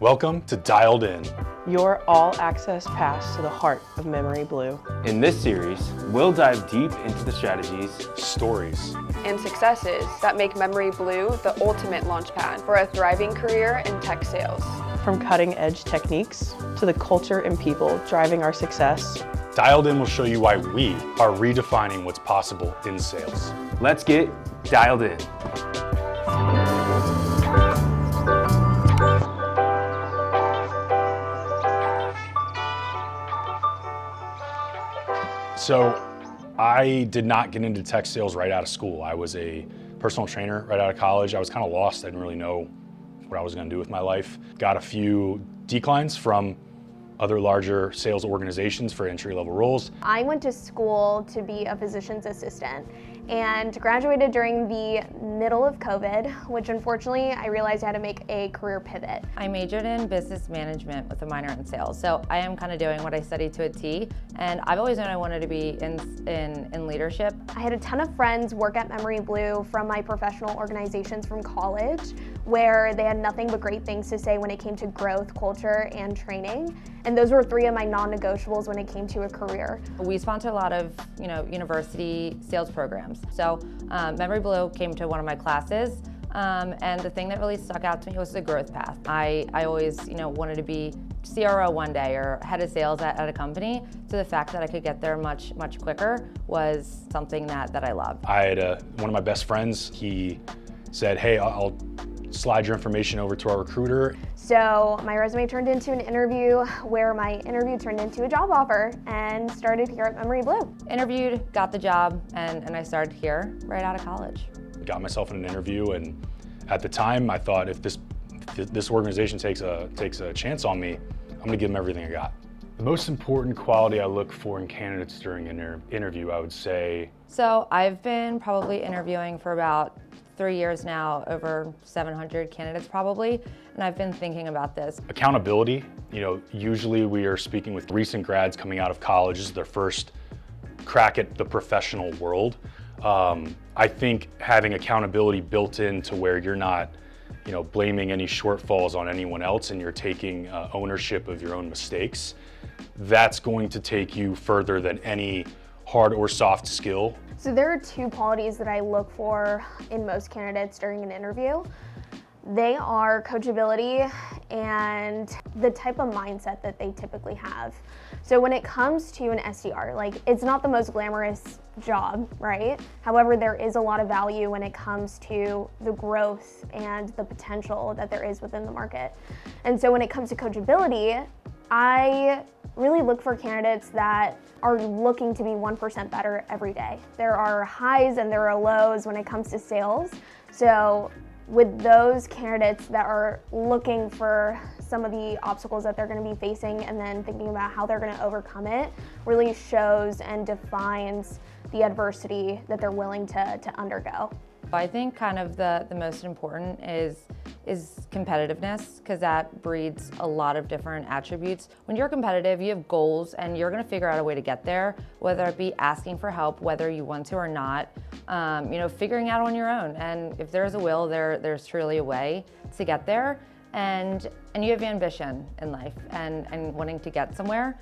Welcome to Dialed In. Your all-access pass to the heart of memoryBlue. In this series, we'll dive deep into the strategies, Stories, and successes that make memoryBlue the ultimate launchpad for a thriving career in tech sales. From cutting-edge techniques to the culture and people driving our success. Dialed In will show you why we are redefining what's possible in sales. Let's get dialed in. So I did not get into tech sales right out of school. I was a personal trainer right out of college. I was kind of lost. I didn't really know what I was going to do with my life. Got a few declines from other larger sales organizations for entry-level roles. I went to school to be a physician's assistant and graduated during the middle of COVID, which unfortunately I realized I had to make a career pivot. I majored in business management with a minor in sales, so I am kind of doing what I studied to a T, and I've always known I wanted to be in leadership. I had a ton of friends work at memoryBlue from my professional organizations from college, where they had nothing but great things to say when it came to growth, culture, and training. And those were three of my non-negotiables when it came to a career. We sponsor a lot of, university sales programs. So memoryBlue came to one of my classes, and the thing that really stuck out to me was the growth path. I always, wanted to be CRO one day or head of sales at a company. So the fact that I could get there much quicker was something that I loved. I had one of my best friends. He said, "Hey, I'll slide your information over to our recruiter." So my resume turned into an interview, where my interview turned into a job offer, and started here at memoryBlue. Interviewed, got the job, and I started here right out of college. Got myself in an interview, and at the time I thought, if this organization takes a chance on me, I'm gonna give them everything I got. The most important quality I look for in candidates during an interview, I would say. So I've been probably interviewing for about 3 years now, over 700 candidates probably, and I've been thinking about this. Accountability. Usually we are speaking with recent grads coming out of college. This is their first crack at the professional world. I think having accountability built in to where you're not, blaming any shortfalls on anyone else, and you're taking ownership of your own mistakes, that's going to take you further than any hard or soft skill. So there are two qualities that I look for in most candidates during an interview. They are coachability and the type of mindset that they typically have. So when it comes to an SDR, it's not the most glamorous job, right? However, there is a lot of value when it comes to the growth and the potential that there is within the market. And so when it comes to coachability, I really look for candidates that are looking to be 1% better every day. There are highs and there are lows when it comes to sales. So with those candidates that are looking for some of the obstacles that they're going to be facing and then thinking about how they're going to overcome it, really shows and defines the adversity that they're willing to undergo. I think kind of the most important is competitiveness, because that breeds a lot of different attributes. When you're competitive, you have goals and you're gonna figure out a way to get there, whether it be asking for help, whether you want to or not, figuring out on your own. And if there's a will, there's truly a way to get there. And you have ambition in life and wanting to get somewhere,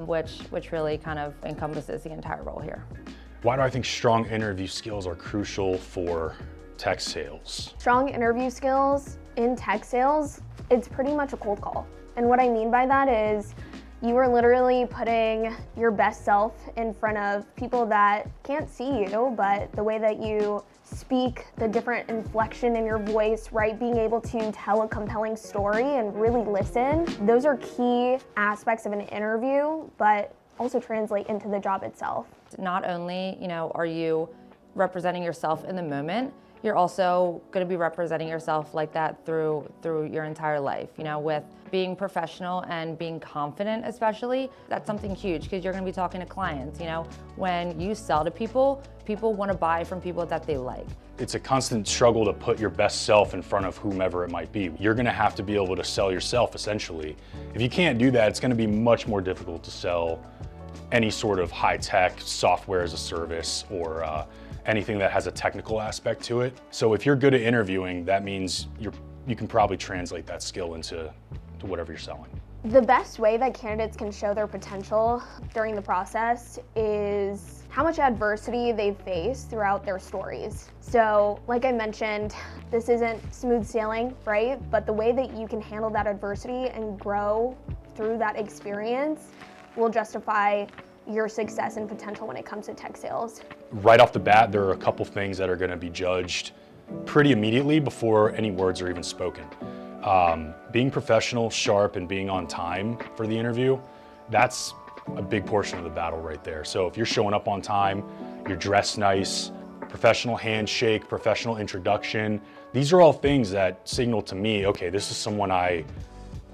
which really kind of encompasses the entire role here. Why do I think strong interview skills are crucial for tech sales? Strong interview skills in tech sales, it's pretty much a cold call. And what I mean by that is you are literally putting your best self in front of people that can't see you, but the way that you speak, the different inflection in your voice, right? Being able to tell a compelling story and really listen. Those are key aspects of an interview, but also translate into the job itself. Not only, are you representing yourself in the moment, you're also going to be representing yourself like that through your entire life. With being professional and being confident, especially, that's something huge, because you're going to be talking to clients. When you sell to people want to buy from people that they like. It's a constant struggle to put your best self in front of whomever it might be. You're going to have to be able to sell yourself, essentially. If you can't do that, it's going to be much more difficult to sell any sort of high-tech software as a service or anything that has a technical aspect to it. So if you're good at interviewing, that means you can probably translate that skill into to whatever you're selling. The best way that candidates can show their potential during the process is how much adversity they've faced throughout their stories. So, like I mentioned, this isn't smooth sailing, right? But the way that you can handle that adversity and grow through that experience will justify your success and potential when it comes to tech sales. Right off the bat, there are a couple things that are going to be judged pretty immediately before any words are even spoken. Being professional, sharp, and being on time for the interview, that's a big portion of the battle right there. So if you're showing up on time, you're dressed nice, professional handshake, professional introduction, these are all things that signal to me, okay, this is someone I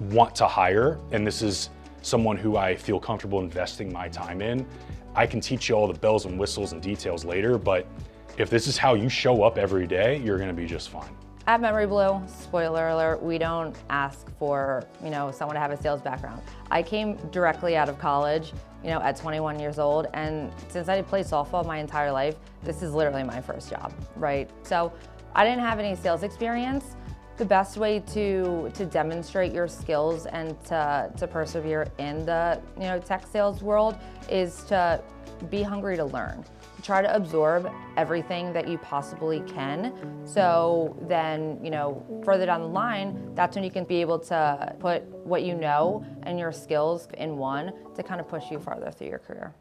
want to hire, and this is someone who I feel comfortable investing my time in. I can teach you all the bells and whistles and details later, but if this is how you show up every day, you're gonna be just fine. At memoryBlue, spoiler alert, we don't ask for, someone to have a sales background. I came directly out of college, at 21 years old, and since I played softball my entire life, this is literally my first job, right? So I didn't have any sales experience. The best way to demonstrate your skills and to persevere in the tech sales world is to be hungry to learn. Try to absorb everything that you possibly can. So then, further down the line, that's when you can be able to put what you know and your skills in one to kind of push you farther through your career.